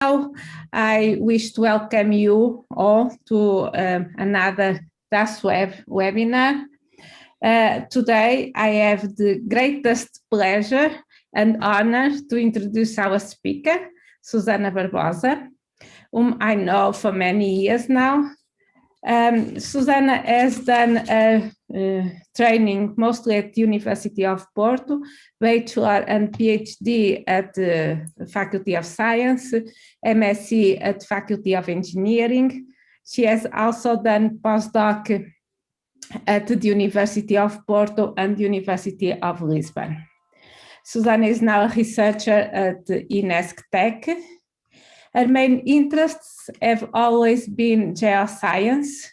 Now, I wish to welcome you all to another DaSSWeb webinar. Today, I have the greatest pleasure and honor to introduce our speaker, Susana Barbosa, whom I know for many years now. Susana has done training mostly at the University of Porto, bachelor and PhD at the Faculty of Science, MSc at Faculty of Engineering. She has also done postdoc at the University of Porto and University of Lisbon. Susana is now a researcher at INESC Tech. Her main interests have always been geoscience,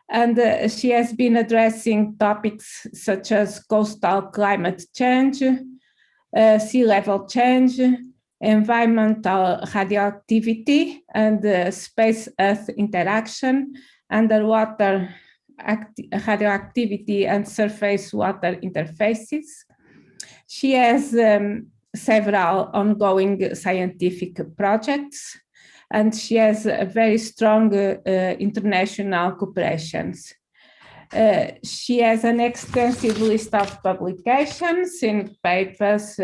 and she has been addressing topics such as coastal climate change, sea level change, environmental radioactivity, and space-Earth interaction, underwater radioactivity and surface water interfaces. She has several ongoing scientific projects, and she has a very strong international cooperations. She has an extensive list of publications in papers,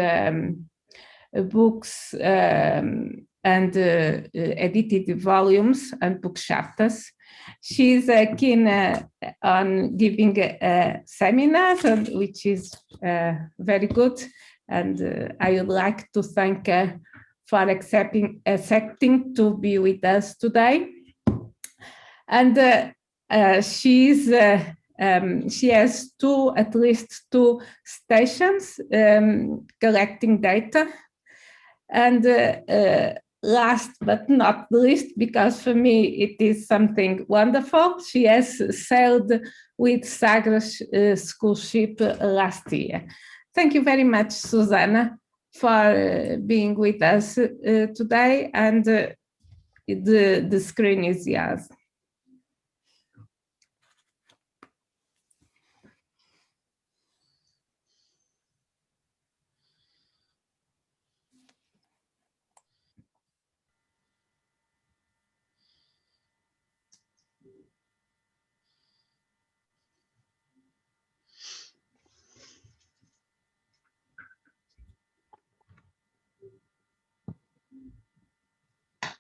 books, and edited volumes and book chapters. She's keen on giving seminars, which is very good. And I would like to thank her for accepting to be with us today. And she has at least two stations collecting data. And last but not least, because for me it is something wonderful, she has sailed with Sagres school ship last year. Thank you very much, Susana, for being with us today, and the screen is yours.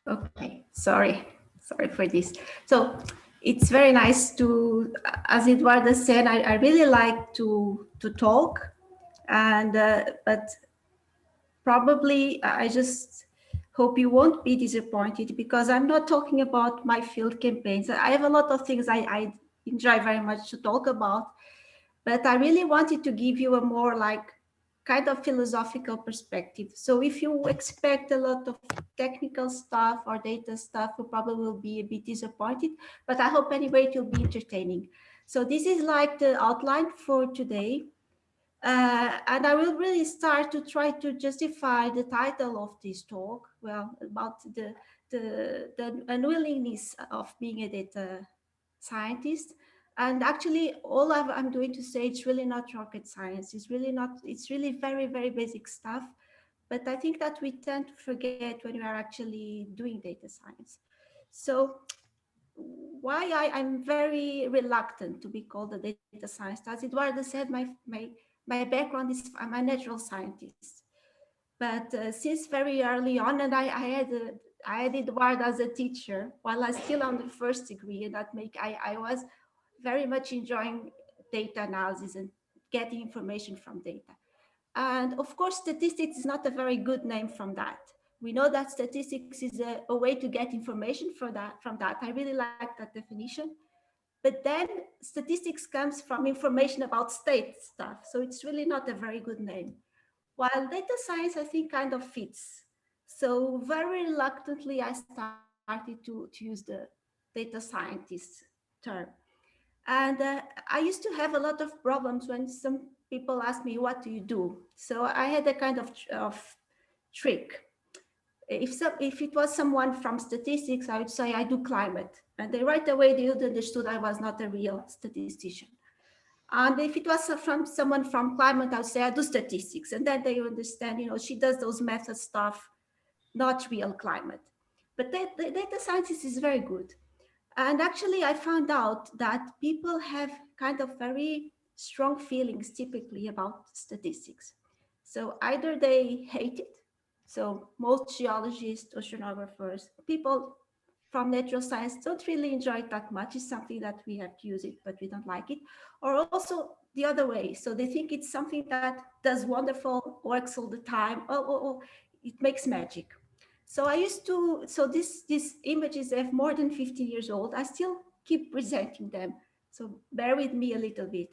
Okay, sorry for this. So it's very nice to, as Eduardo said, I really like to talk, and but probably I just hope you won't be disappointed, because I'm not talking about my field campaigns. I have a lot of things I enjoy very much to talk about, but I really wanted to give you a more like kind of philosophical perspective. So if you expect a lot of technical stuff or data stuff, you probably will be a bit disappointed, but I hope anyway it will be entertaining. So this is like the outline for today. And I will really start to try to justify the title of this talk, well, about the unwillingness of being a data scientist. And actually, all I'm going to say, it's really not rocket science. It's really very, very basic stuff. But I think that we tend to forget when we are actually doing data science. So why I'm very reluctant to be called a data scientist. As Eduardo said, my background is, I'm a natural scientist. But since very early on, and I had Eduardo as a teacher while I was still on the first degree, and I was very much enjoying data analysis and getting information from data. And of course, statistics is not a very good name from that. We know that statistics is a way to get information from that. I really like that definition. But then statistics comes from information about state stuff. So it's really not a very good name. While data science, I think, kind of fits. So very reluctantly, I started to use the data scientist term. And I used to have a lot of problems when some people asked me, what do you do? So I had a kind of trick. If it was someone from statistics, I would say I do climate. And they right away, they understood I was not a real statistician. And if it was from someone from climate, I would say I do statistics. And then they understand, she does those method stuff, not real climate. But the data scientist is very good. And actually, I found out that people have kind of very strong feelings typically about statistics. So either they hate it, so most geologists, oceanographers, people from natural science don't really enjoy it that much. It's something that we have to use it, but we don't like it. Or also the other way. So they think it's something that does wonderful, works all the time. Oh, it makes magic. So I used to, so these images have more than 15 years old. I still keep presenting them. So bear with me a little bit.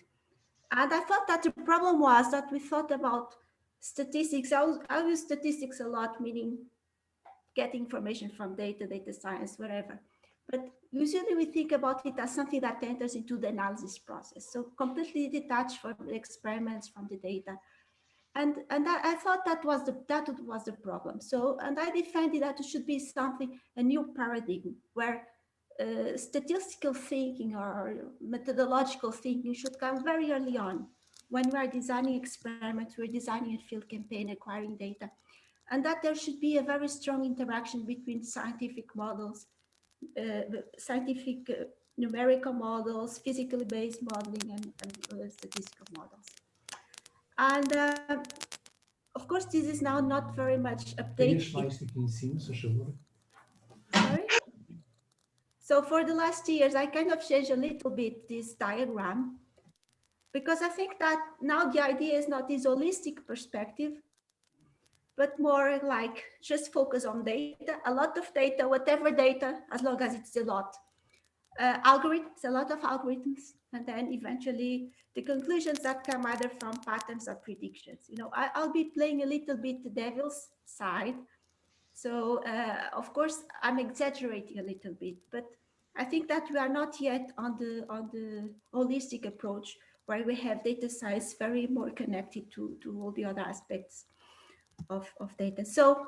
And I thought that the problem was that we thought about statistics. I use statistics a lot, meaning getting information from data, data science, whatever. But usually we think about it as something that enters into the analysis process. So completely detached from the experiments, from the data. And I thought that was the problem. So, and I defended that it should be something, a new paradigm where statistical thinking or methodological thinking should come very early on. When we are designing experiments, we're designing a field campaign, acquiring data, and that there should be a very strong interaction between scientific models, scientific numerical models, physically based modeling, and statistical models. And of course, this is now not very much Tem updated. as slides aqui em cima, se faz favor. Sorry? So for the last years, I kind of changed a little bit this diagram because I think that now the idea is not this holistic perspective, but more like just focus on data, a lot of data, whatever data, as long as it's a lot. Algorithms, a lot of algorithms, and then eventually the conclusions that come either from patterns or predictions. I'll be playing a little bit the devil's side. So of course I'm exaggerating a little bit, but I think that we are not yet on the holistic approach where we have data science very more connected to all the other aspects of data. So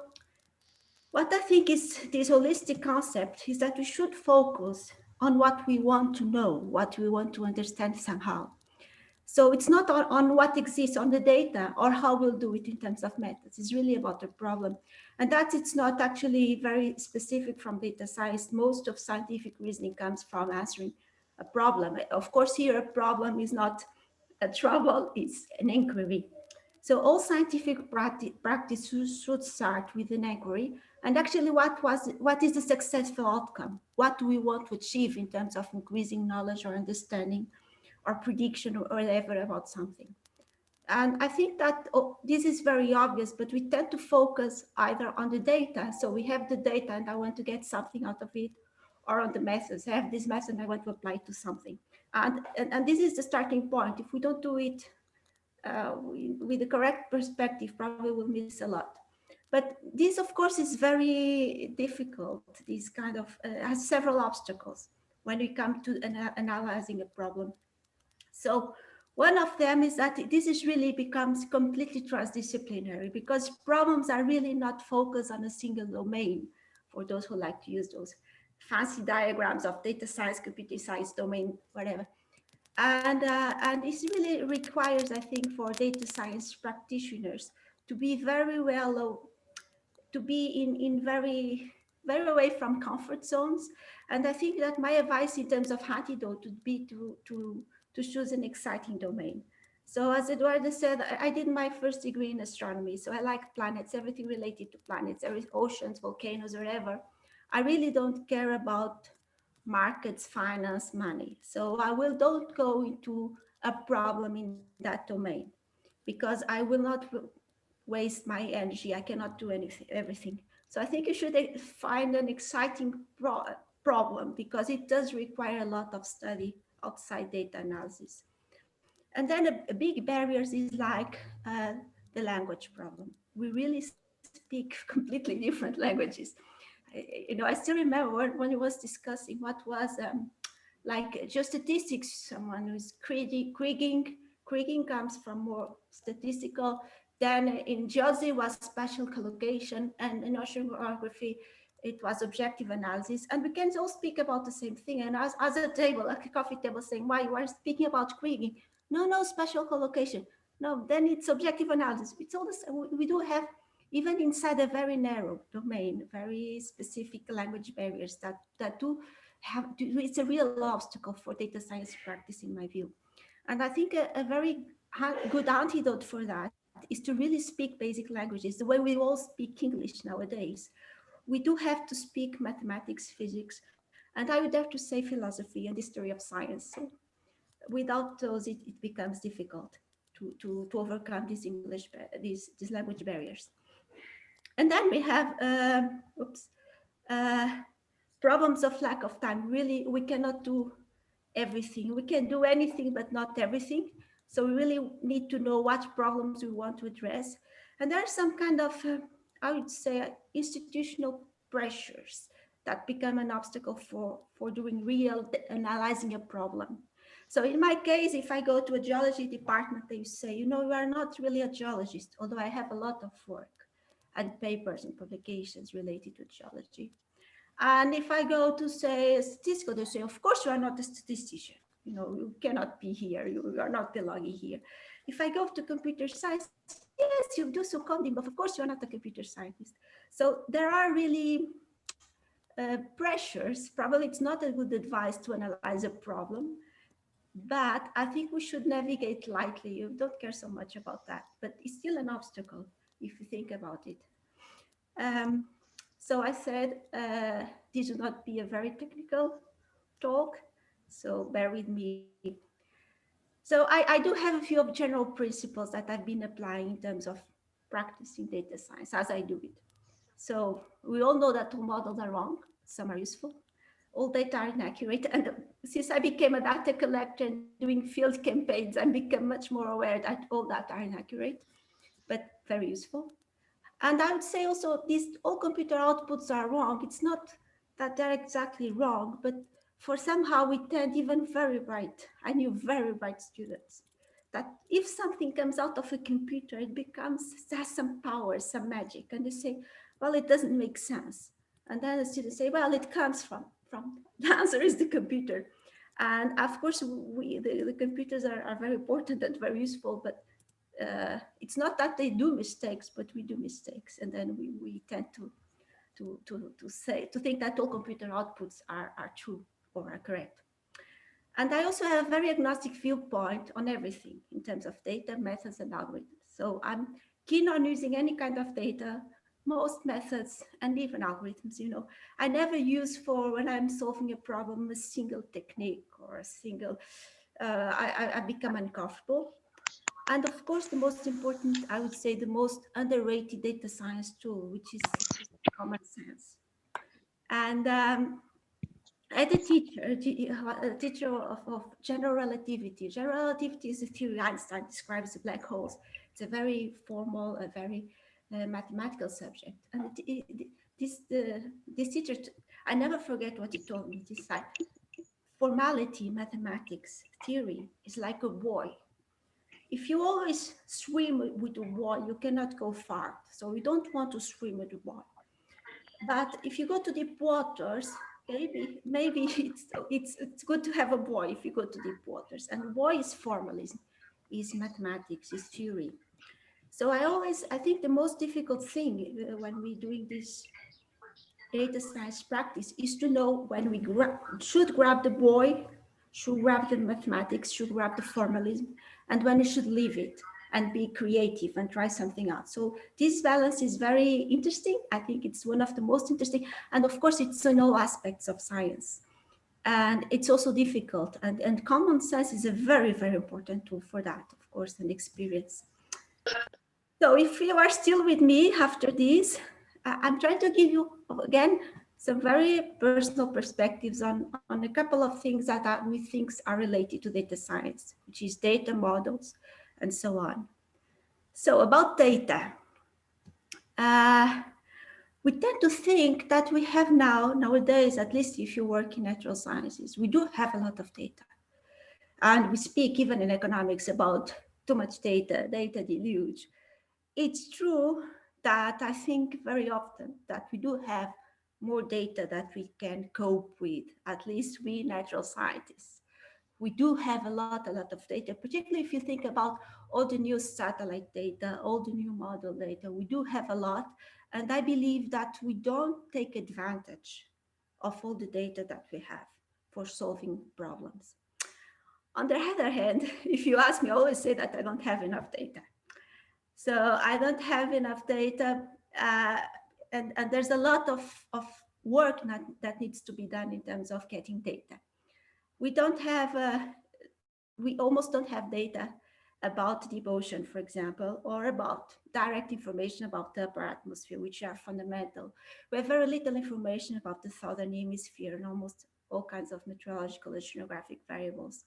what I think is this holistic concept is that we should focus on what we want to know, what we want to understand somehow. So it's not on what exists on the data or how we'll do it in terms of methods. It's really about the problem. And that it's not actually very specific from data science. Most of scientific reasoning comes from answering a problem. Of course, here a problem is not a trouble, it's an inquiry. So all scientific practice should start with an inquiry. And actually, what is the successful outcome? What do we want to achieve in terms of increasing knowledge or understanding or prediction or whatever about something? And I think that this is very obvious, but we tend to focus either on the data. So we have the data and I want to get something out of it, or on the methods. I have this method and I want to apply it to something. And this is the starting point. If we don't do it with the correct perspective, probably we'll miss a lot. But this, of course, is very difficult. This kind of has several obstacles when we come to analyzing a problem. So one of them is that really becomes completely transdisciplinary because problems are really not focused on a single domain, for those who like to use those fancy diagrams of data science, computer science, domain, whatever. And it really requires, I think, for data science practitioners to be very well, to be in very, very away from comfort zones. And I think that my advice in terms of antidote would be to choose an exciting domain. So as Eduardo said, I did my first degree in astronomy. So I like planets, everything related to planets, oceans, volcanoes, whatever. I really don't care about markets, finance, money. So don't go into a problem in that domain because I will not waste my energy. I cannot do everything. So I think you should find an exciting problem because it does require a lot of study outside data analysis. And then a big barriers is like the language problem. We really speak completely different languages. I still remember when we was discussing what was like geostatistics, someone who's kriging comes from more statistical. Then in geology was spatial collocation, and in oceanography it was objective analysis. And we can all speak about the same thing. And as a table, like a coffee table, saying, why you are speaking about kriging? No, spatial collocation. No, then it's objective analysis. It's all the same. We do have even inside a very narrow domain, very specific language barriers that do have, it's a real obstacle for data science practice in my view. And I think a very good antidote for that is to really speak basic languages, the way we all speak English nowadays. We do have to speak mathematics, physics, and I would dare to say philosophy and history of science. So without those, it becomes difficult to overcome these these language barriers. And then we have uh, problems of lack of time. Really, we cannot do everything. We can do anything, but not everything. So we really need to know what problems we want to address. And there are some kind of, I would say, institutional pressures that become an obstacle for doing real analyzing a problem. So in my case, if I go to a geology department, they say, you know, you are not really a geologist, although I have a lot of work and papers and publications related to geology. And if I go to say a statistical, they say, of course you are not a statistician. You know, you cannot be here. You are not belonging here. If I go to computer science, yes, you do some coding, but of course you are not a computer scientist. So there are really pressures. Probably it's not a good advice to analyze a problem, but I think we should navigate lightly. You don't care so much about that, but it's still an obstacle if you think about it. So I said, this will not be a very technical talk, so bear with me. So I do have a few of general principles that I've been applying in terms of practicing data science as I do it. So we all know that all models are wrong, some are useful, all data are inaccurate. And since I became a data collector and doing field campaigns, I become much more aware that all data are inaccurate, but very useful. And I would say also these all computer outputs are wrong. It's not that they're exactly wrong, but for somehow we tend, even very bright, I knew very bright students, that if something comes out of a computer, it has some power, some magic. And they say, well, it doesn't make sense. And then the students say, well, it comes from the answer is the computer. And of course, the computers are very important and very useful, but it's not that they do mistakes, but we do mistakes, and then we tend to think that all computer outputs are true or are correct. And I also have a very agnostic viewpoint on everything in terms of data, methods, and algorithms. So I'm keen on using any kind of data, most methods, and even algorithms. You know, I never use for when I'm solving a problem a single technique or a single. I become uncomfortable. And of course, the most important, I would say, the most underrated data science tool, which is common sense. And as a teacher of general relativity. General relativity is a theory Einstein describes the black holes. It's a very formal, a very mathematical subject. And this teacher, I never forget what he told me. This like formality, mathematics, theory is like a buoy. If you always swim with a buoy, you cannot go far. So we don't want to swim with a buoy. But if you go to deep waters, maybe it's good to have a buoy if you go to deep waters. And buoy is formalism, is mathematics, is theory. So I think the most difficult thing when we're doing this data science practice is to know when we should grab the buoy, should grab the mathematics, should grab the formalism, and when we should leave it and be creative and try something out. So this balance is very interesting. I think it's one of the most interesting. And of course, it's in all aspects of science. And it's also difficult. And common sense is a very, very important tool for that, of course, and experience. So if you are still with me after this, I'm trying to give you, again, some very personal perspectives on a couple of things that we think are related to data science, which is data models and so on. So about data, we tend to think that we have nowadays, at least if you work in natural sciences, we do have a lot of data. And we speak even in economics about too much data deluge. It's true that I think very often that we do have more data that we can cope with, at least we natural scientists. We do have a lot of data, particularly if you think about all the new satellite data, all the new model data. We do have a lot. And I believe that we don't take advantage of all the data that we have for solving problems. On the other hand, if you ask me, I always say that I don't have enough data. So I don't have enough data, and there's a lot of work that needs to be done in terms of getting data. We don't have, we almost don't have data about deep ocean, for example, or about direct information about the upper atmosphere, which are fundamental. We have very little information about the southern hemisphere and almost all kinds of meteorological and oceanographic variables.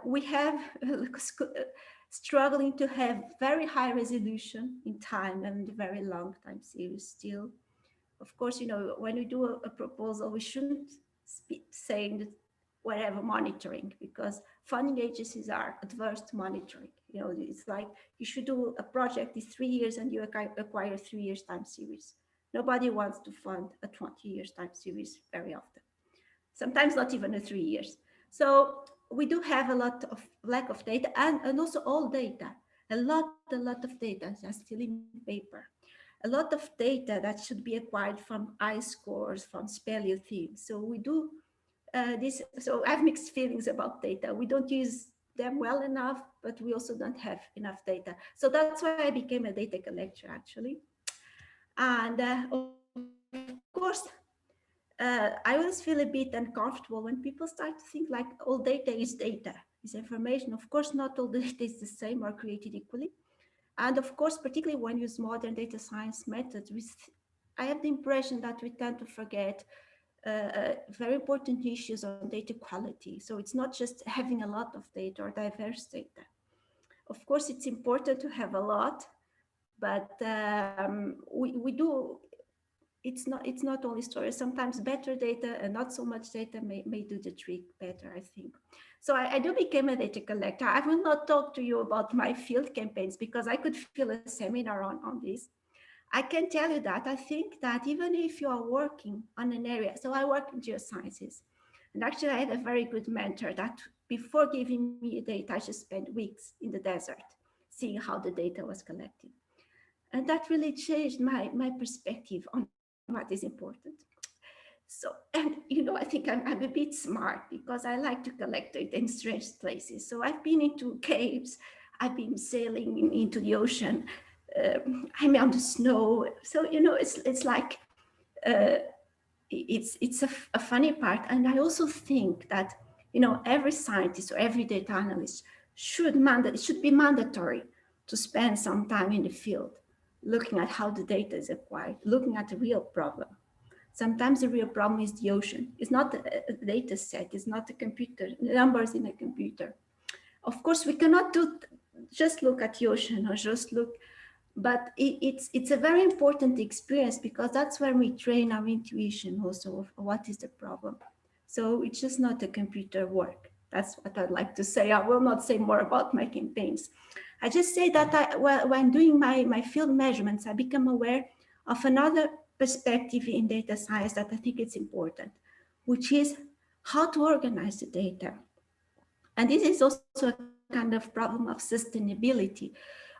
We have struggling to have very high resolution in time and very long time series still. Of course, you know, when we do a proposal, we shouldn't be saying that whatever monitoring, because funding agencies are adverse to monitoring. You know, it's like you should do a project is 3 years and you acquire 3 years time series. Nobody wants to fund a 20 years time series very often. Sometimes not even a 3 years. So we do have a lot of lack of data and also all data, a lot of data are still in paper. A lot of data that should be acquired from ice scores, from speleo themes. So we do this, so I have mixed feelings about data. We don't use them well enough, but we also don't have enough data. So that's why I became a data collector actually. And of course, I always feel a bit uncomfortable when people start to think like all data, is information. Of course, not all data is the same or created equally. And of course, particularly when you use modern data science methods, I have the impression that we tend to forget very important issues on data quality. So it's not just having a lot of data or diverse data. Of course, it's important to have a lot, but we do. It's not only storage. Sometimes better data and not so much data may do the trick better, I think. So I do become a data collector. I will not talk to you about my field campaigns because I could fill a seminar on this. I can tell you that I think that even if you are working on an area, so I work in geosciences, and actually I had a very good mentor that before giving me data, I just spent weeks in the desert, seeing how the data was collected. And that really changed my perspective on what is important. So, and you know, I think I'm a bit smart because I like to collect data in strange places. So I've been into caves, I've been sailing into the ocean, I'm on the snow. So, you know, it's like, it's a funny part. And I also think that, you know, every scientist or every data analyst it should be mandatory to spend some time in the field, looking at how the data is acquired, looking at the real problem. Sometimes the real problem is the ocean. It's not a data set, it's not a computer, numbers in a computer. Of course, we cannot just look at the ocean or just look, but it's a very important experience because that's where we train our intuition also of what is the problem. So it's just not a computer work. That's what I'd like to say. I will not say more about my campaigns. I just say that when doing my field measurements, I become aware of another perspective in data science that I think it's important, which is how to organize the data. And this is also a kind of problem of sustainability.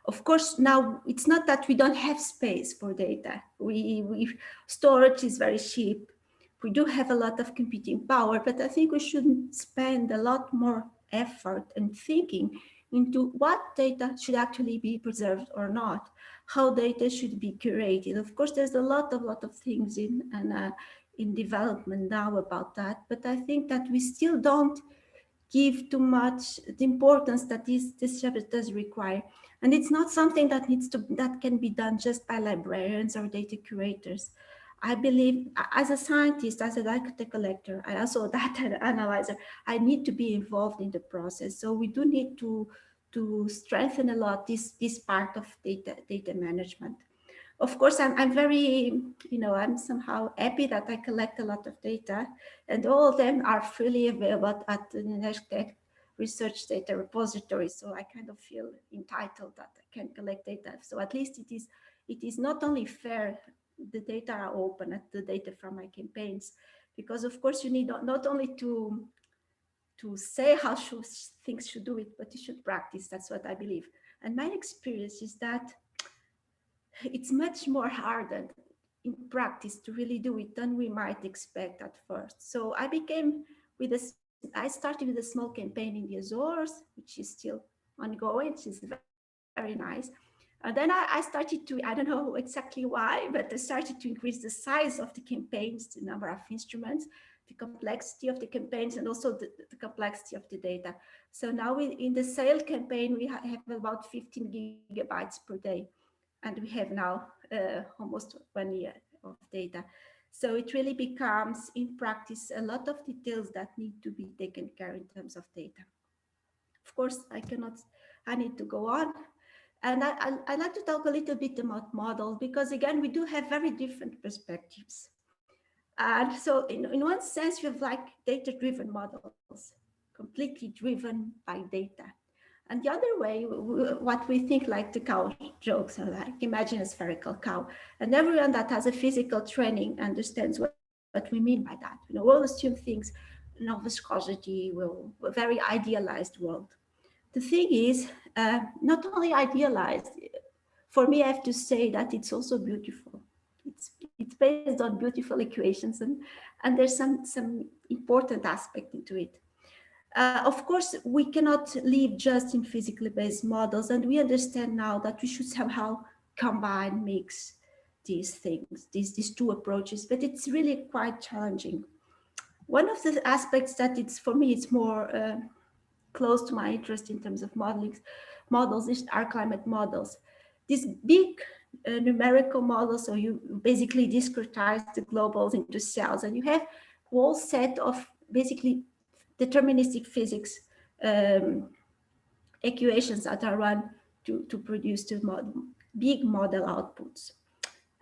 Of course, now it's not that we don't have space for data. Storage is very cheap. We do have a lot of computing power, but I think we should spend a lot more effort and thinking into what data should actually be preserved or not, how data should be curated. Of course, there's a lot of things in development now about that, but I think that we still don't give too much the importance that this subject does require. And it's not something that can be done just by librarians or data curators. I believe as a scientist, as a data collector, and also a data analyzer, I need to be involved in the process. So we do need to strengthen a lot this part of data management. Of course, I'm very, you know, I'm somehow happy that I collect a lot of data, and all of them are freely available at the NESCTEC Research Data Repository. So I kind of feel entitled that I can collect data. So at least it is not only fair, the data are open at the data from my campaigns, because of course you need not only to say how things should do it, but you should practice. That's what I believe. And my experience is that it's much more harder in practice to really do it than we might expect at first. So I started with a small campaign in the Azores, which is still ongoing, which is very nice. And then I started to, I don't know exactly why, but I started to increase the size of the campaigns, the number of instruments, the complexity of the campaigns, and also the complexity of the data. So now in the sale campaign, we have about 15 gigabytes per day. And we have now almost 1 year of data. So it really becomes, in practice, a lot of details that need to be taken care in terms of data. Of course, I need to go on. And I'd like to talk a little bit about models, because again, we do have very different perspectives. And so in one sense, you have like data-driven models, completely driven by data. And the other way, what we think, like the cow jokes, are like, imagine a spherical cow. And everyone that has a physical training understands what we mean by that. We'll assume things, viscosity, a very idealized world. The thing is, not only idealized, for me, I have to say that it's also beautiful. It's based on beautiful equations, and there's some important aspect into it. Of course, we cannot live just in physically based models, and we understand now that we should somehow combine, mix these things, these two approaches, but it's really quite challenging. One of the aspects that for me, it's more close to my interest in terms of models are climate models. These big numerical models, so you basically discretize the globals into cells, and you have a whole set of basically deterministic physics equations that are run to produce the big model outputs.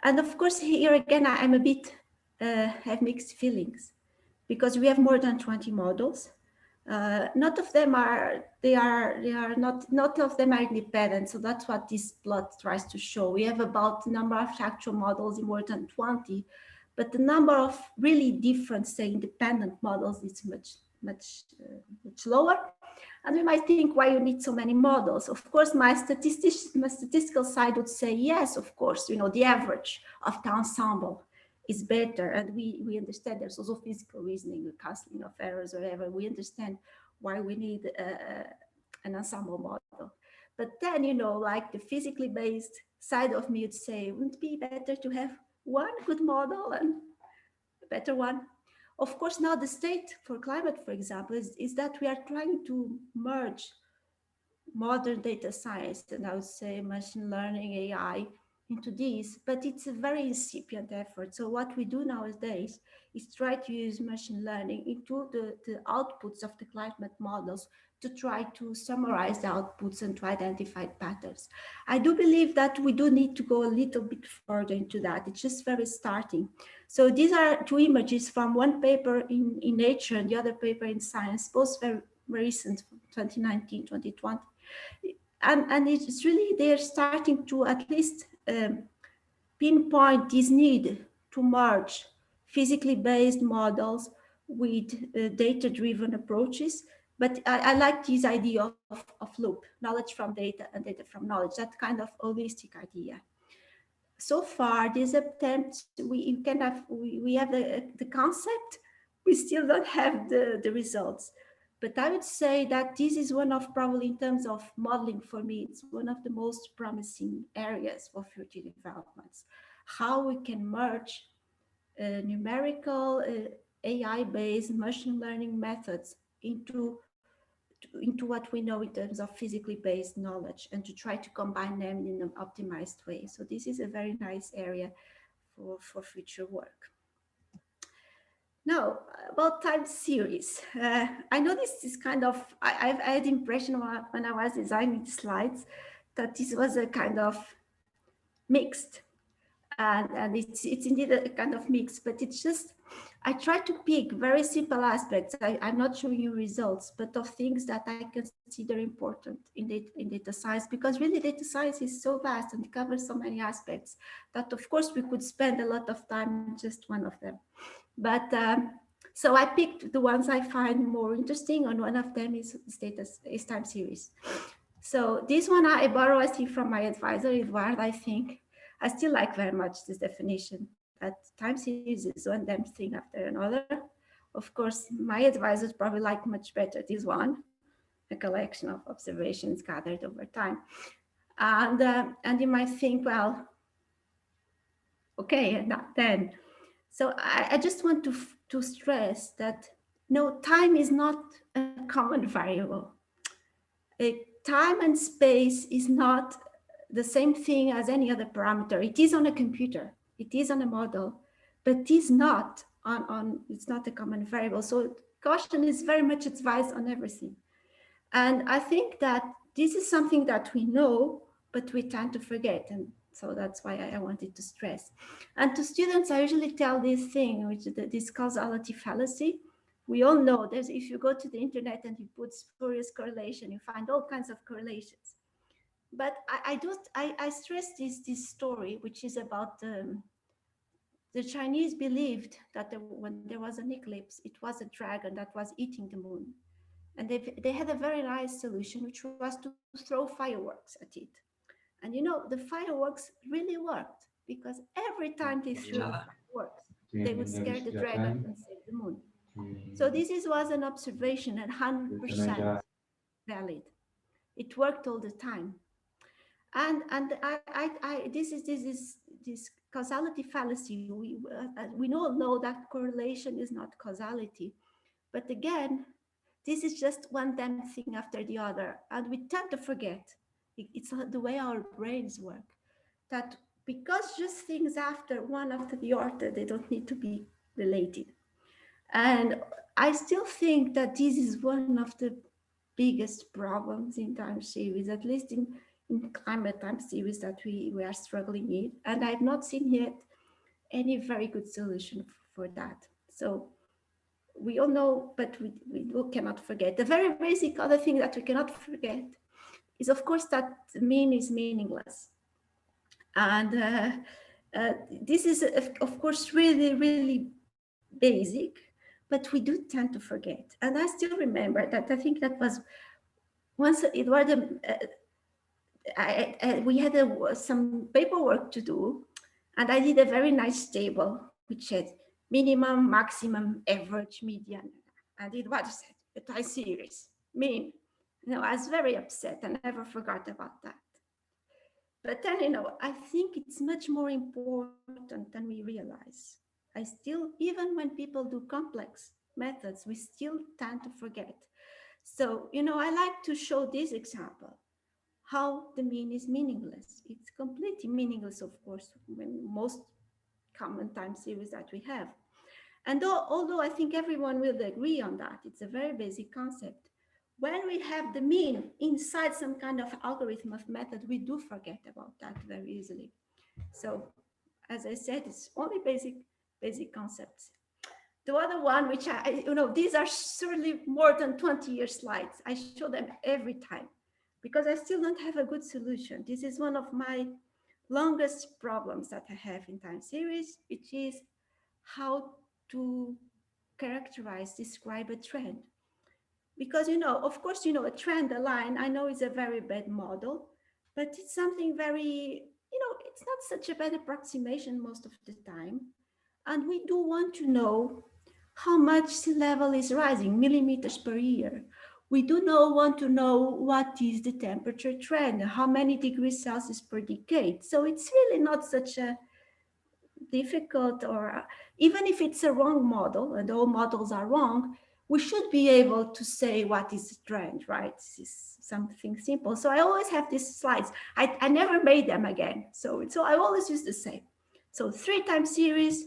And of course, here again, I'm a bit have mixed feelings, because we have more than 20 models. Not of them are independent. So that's what this plot tries to show. We have about the number of actual models in more than 20, but the number of really different, say, independent models is much lower. And we might think, why you need so many models? Of course, my statistical side would say, yes, of course, the average of the ensemble is better. And we understand there's also physical reasoning, the cancelling of errors, or whatever. We understand why we need an ensemble model. But then, like the physically based side of me would say, wouldn't it be better to have one good model and a better one? Of course, now the state for climate, for example, is that we are trying to merge modern data science, and I would say machine learning, AI, into these, but it's a very incipient effort. So what we do nowadays is try to use machine learning into the outputs of the climate models to try to summarize the outputs and to identify patterns. I do believe that we do need to go a little bit further into that. It's just very starting. So these are two images from one paper in Nature and the other paper in Science, both very recent, 2019, 2020. And it's really, they're starting to at least pinpoint this need to merge physically based models with data-driven approaches. But I like this idea of loop, knowledge from data and data from knowledge, that kind of holistic idea. So far, these attempts, we have the concept, we still don't have the results. But I would say that this is one of, probably in terms of modeling for me, it's one of the most promising areas for future developments. How we can merge numerical AI-based machine learning methods into what we know in terms of physically based knowledge, and to try to combine them in an optimized way. So this is a very nice area for future work. Now, about time series. I know this is kind of, I had the impression when I was designing the slides that this was a kind of mixed. And it's indeed a kind of mix, but it's just, I try to pick very simple aspects. I'm not showing you results, but of things that I consider important in data science, because really data science is so vast and covers so many aspects that of course we could spend a lot of time in just one of them. But So I picked the ones I find more interesting, and one of them is time series. So this one I borrow, I think, from my advisor, Edward. I think I still like very much this definition that time series is one damn thing after another. Of course, my advisors probably like much better this one, a collection of observations gathered over time. And you might think, well, okay, not then. So I just want to stress that no, time is not a common variable. Time and space is not the same thing as any other parameter. It is on a computer, it is on a model, but it is not it's not a common variable. So caution is very much advised on everything. And I think that this is something that we know, but we tend to forget. And so that's why I wanted to stress. And to students, I usually tell this thing, which is this causality fallacy. We all know there's, if you go to the internet and you put spurious correlation, you find all kinds of correlations. But I stress this story, which is about the Chinese believed that when there was an eclipse, it was a dragon that was eating the moon. And they had a very nice solution, which was to throw fireworks at it. And you know, the fireworks really worked, because every time they threw fireworks, they would scare the dragon and save the moon. So this was an observation and 100% valid. It worked all the time. And this causality fallacy. We all know that correlation is not causality, but again, this is just one damn thing after the other, and we tend to forget. It's the way our brains work, that because just things after one after the other, they don't need to be related. And I still think that this is one of the biggest problems in time series, at least in climate time series, that we are struggling with. And I've not seen yet any very good solution for that. So we all know, but we cannot forget. The very basic other thing that we cannot forget is, of course, that mean is meaningless. And this is, of course, really, really basic, but we do tend to forget. And I still remember that I think that was once it was we had some paperwork to do, and I did a very nice table which had minimum, maximum, average, median, and it was a time series mean. You know, I was very upset and never forgot about that. But then, you know, I think it's much more important than we realize. I still, even when people do complex methods, we still tend to forget. So, you know, I like to show this example, how the mean is meaningless. It's completely meaningless, of course, when most common time series that we have. And although I think everyone will agree on that, it's a very basic concept. When we have the mean inside some kind of algorithm of method, we do forget about that very easily. So, as I said, it's only basic concepts. The other one, which these are certainly more than 20-year slides. I show them every time because I still don't have a good solution. This is one of my longest problems that I have in time series, which is how to characterize, describe a trend. Because, of course, a trend, a line, I know is a very bad model, but it's something very, it's not such a bad approximation most of the time. And we do want to know how much sea level is rising, millimeters per year. We do want to know what is the temperature trend, how many degrees Celsius per decade. So it's really not such a difficult, or even if it's a wrong model, and all models are wrong, we should be able to say what is the trend, right? This is something simple. So I always have these slides. I never made them again. So I always use the same. So 3 time series,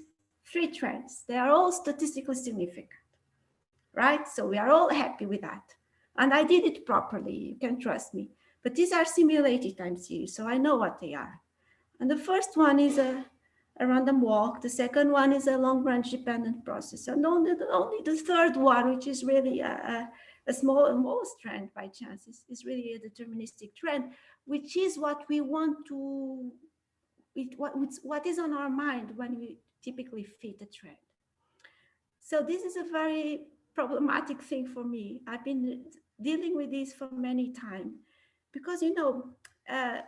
3 trends. They are all statistically significant, right? So we are all happy with that. And I did it properly, you can trust me. But these are simulated time series, so I know what they are. And the first one is a random walk. The second one is a long range dependent process. And only the third one, which is really a smallest trend by chance, is really a deterministic trend, which is what we want to, what is on our mind when we typically fit a trend. So this is a very problematic thing for me. I've been dealing with this for many times because, uh,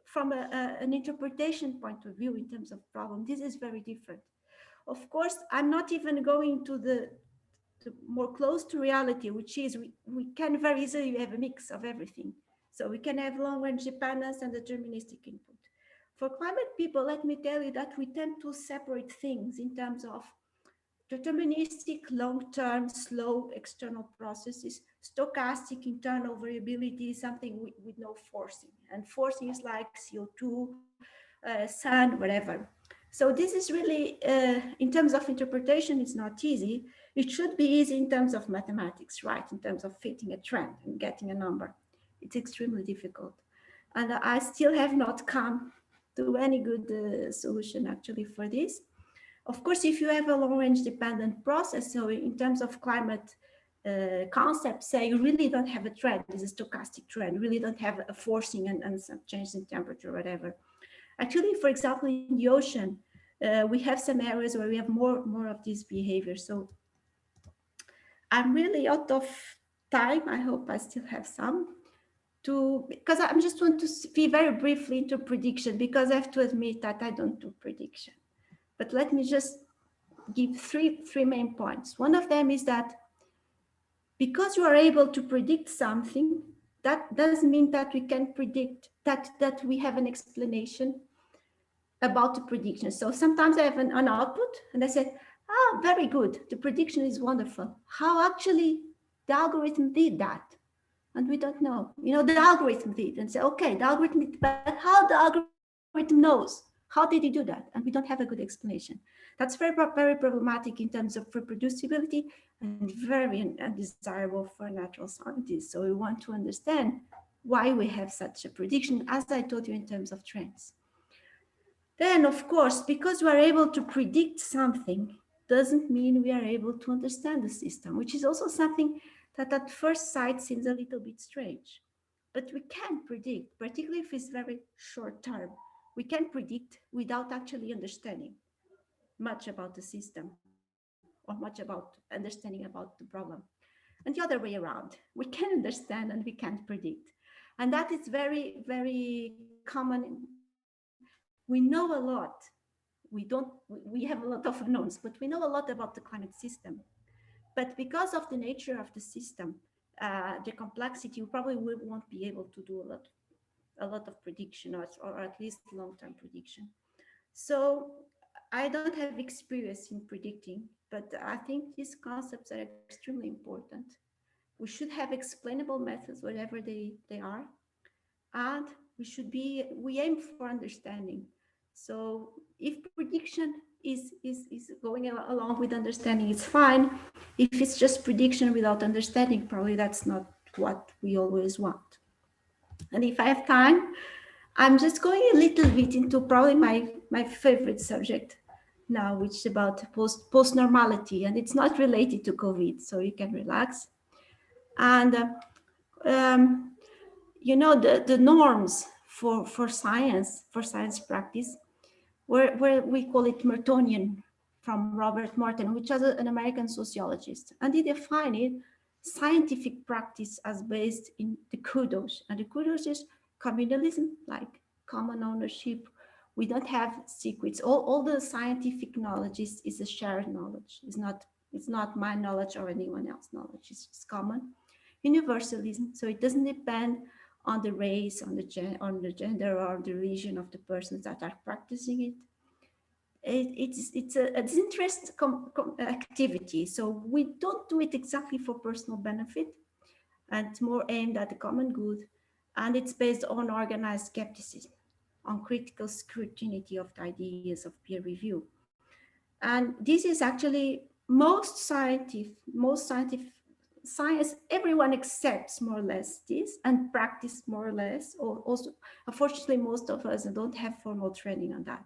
from an interpretation point of view in terms of problem, this is very different. Of course, I'm not even going to the more close to reality, which is we can very easily have a mix of everything. So we can have long-range dependence and deterministic input. For climate people, let me tell you that we tend to separate things in terms of deterministic, long-term, slow external processes, stochastic internal variability, something with no forcing. And forcing is like CO2, sun, whatever. So this is really, in terms of interpretation, it's not easy. It should be easy in terms of mathematics, right? In terms of fitting a trend and getting a number. It's extremely difficult. And I still have not come to any good solution actually for this. Of course, if you have a long-range dependent process, so in terms of climate concepts, say you really don't have a trend, it's a stochastic trend, you really don't have a forcing and some change in temperature, whatever. Actually, for example, in the ocean, we have some areas where we have more of this behavior. So I'm really out of time. I hope I still have some because I just want to be very briefly into prediction, because I have to admit that I don't do prediction. But let me just give three main points. One of them is that because you are able to predict something, that doesn't mean that we can predict that we have an explanation about the prediction. So sometimes I have an output and I said, very good, the prediction is wonderful. How actually the algorithm did that? And we don't know. The algorithm did, and say, okay, the algorithm did, but how the algorithm knows? How did he do that? And we don't have a good explanation. That's very problematic in terms of reproducibility and very undesirable for natural scientists. So we want to understand why we have such a prediction, as I told you, in terms of trends. Then, of course, because we are able to predict something, doesn't mean we are able to understand the system, which is also something that at first sight seems a little bit strange. But we can predict, particularly if it's very short term. We can predict without actually understanding much about the system or much about understanding about the problem. And the other way around, we can understand and we can't predict. And that is very, very common. We know a lot. We have a lot of unknowns, but we know a lot about the climate system. But because of the nature of the system, the complexity, we probably won't be able to do a lot of prediction or at least long-term prediction. So I don't have experience in predicting, but I think these concepts are extremely important. We should have explainable methods, whatever they are, and we aim for understanding. So if prediction is going along with understanding, it's fine. If it's just prediction without understanding, probably that's not what we always want. And if I have time, I'm just going a little bit into probably my favorite subject now, which is about post-normality, and it's not related to COVID, so you can relax. And the norms for science practice, where we call it Mertonian, from Robert Merton, which is an American sociologist, and he defined it scientific practice as based in the kudos, and the kudos is communalism, like common ownership. We don't have secrets. All the scientific knowledge is a shared knowledge. It's not my knowledge or anyone else's knowledge. It's common. Universalism, so it doesn't depend on the race, on the gender or the religion of the persons that are practicing it. It's a disinterested activity, so we don't do it exactly for personal benefit, and it's more aimed at the common good, and it's based on organized skepticism, on critical scrutiny of the ideas of peer review. And this is actually most science, everyone accepts more or less this and practice more or less. Also, unfortunately, most of us don't have formal training on that,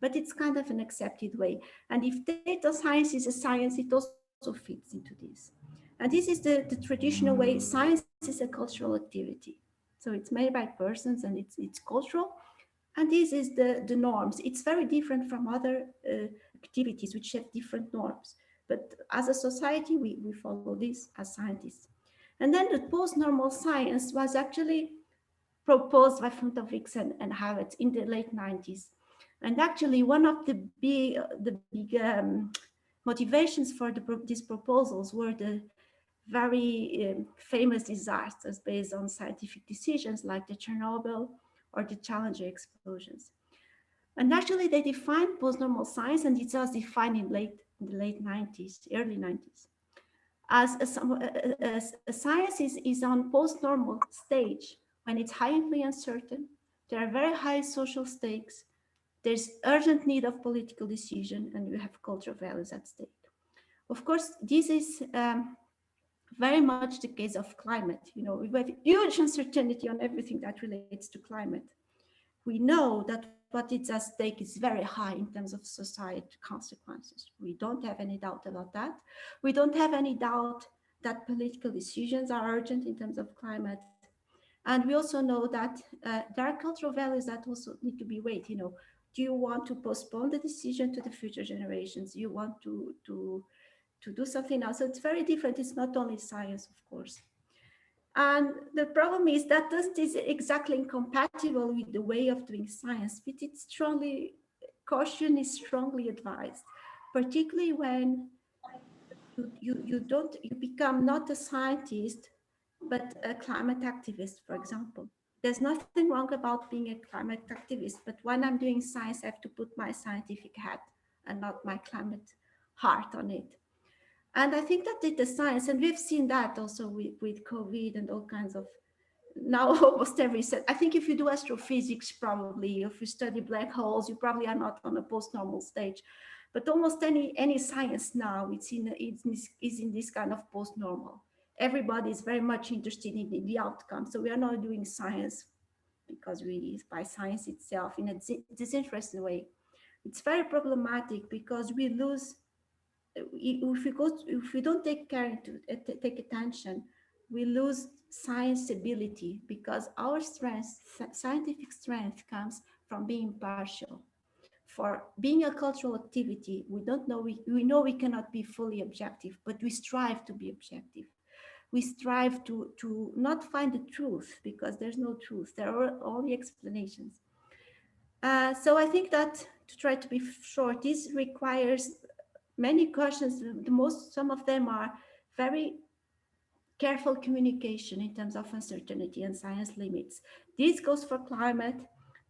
but it's kind of an accepted way. And if data science is a science, it also fits into this. And this is the traditional way. Science is a cultural activity. So it's made by persons and it's cultural. And this is the norms. It's very different from other activities which have different norms. But as a society, we follow this as scientists. And then the post-normal science was actually proposed by Funtovix and Havertz in the late 90s. And actually, one of the big motivations for these proposals were the very famous disasters based on scientific decisions like the Chernobyl or the Challenger explosions. And actually, they defined post-normal science, and it was defined in the late 90s, early 90s, as a science is on post-normal stage when it's highly uncertain, there are very high social stakes, there's urgent need of political decision, and you have cultural values at stake. Of course, this is very much the case of climate. You know, we have huge uncertainty on everything that relates to climate. We know that what is at stake is very high in terms of society consequences. We don't have any doubt about that. We don't have any doubt that political decisions are urgent in terms of climate. And we also know that there are cultural values that also need to be weighed. You know, do you want to postpone the decision to the future generations? Do you want to do something else? So it's very different. It's not only science, of course. And the problem is that this is exactly incompatible with the way of doing science, but it's caution is strongly advised, particularly when you become not a scientist, but a climate activist, for example. There's nothing wrong about being a climate activist, but when I'm doing science, I have to put my scientific hat and not my climate heart on it. And I think that the science, and we've seen that also with COVID and all kinds of, now almost every set. I think if you do astrophysics, probably, if you study black holes, you probably are not on a post-normal stage. But almost any science now, it's in this kind of post-normal. Everybody is very much interested in the outcome. So we are not doing science because by science itself in a disinterested way. It's very problematic because we lose, if we don't take care to take attention, we lose science ability, because our strength, scientific strength, comes from being partial. For being a cultural activity, we know we cannot be fully objective, but we strive to be objective. We strive to not find the truth, because there's no truth. There are only explanations. So I think that, to try to be short, this requires many questions. Some of them are very careful communication in terms of uncertainty and science limits. This goes for climate.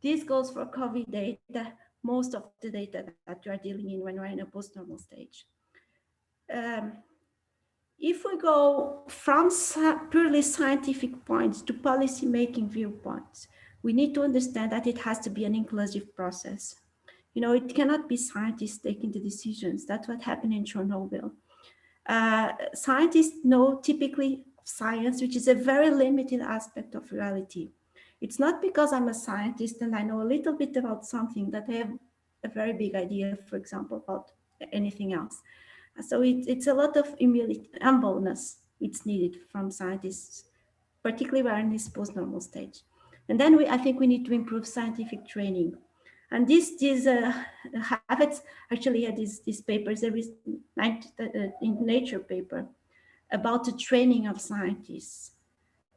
This goes for COVID data. Most of the data that you are dealing in when we're in a post-normal stage. If we go from purely scientific points to policy-making viewpoints, we need to understand that it has to be an inclusive process. You know, it cannot be scientists taking the decisions. That's what happened in Chernobyl. Scientists know typically science, which is a very limited aspect of reality. It's not because I'm a scientist and I know a little bit about something that I have a very big idea, for example, about anything else. So it's a lot of humbleness it's needed from scientists, particularly when in this post-normal stage. And then I think we need to improve scientific training. And Havertz actually had these papers, there is in Nature paper about the training of scientists,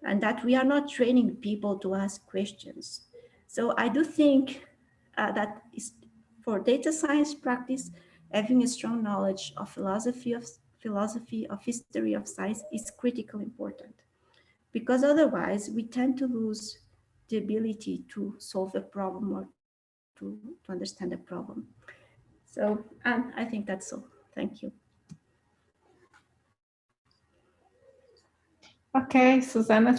and that we are not training people to ask questions. So I do think that for data science practice, having a strong knowledge of philosophy, of history of science is critically important, because otherwise we tend to lose the ability to solve a problem or to understand the problem. So I think that's all. Thank you. Okay, Susana.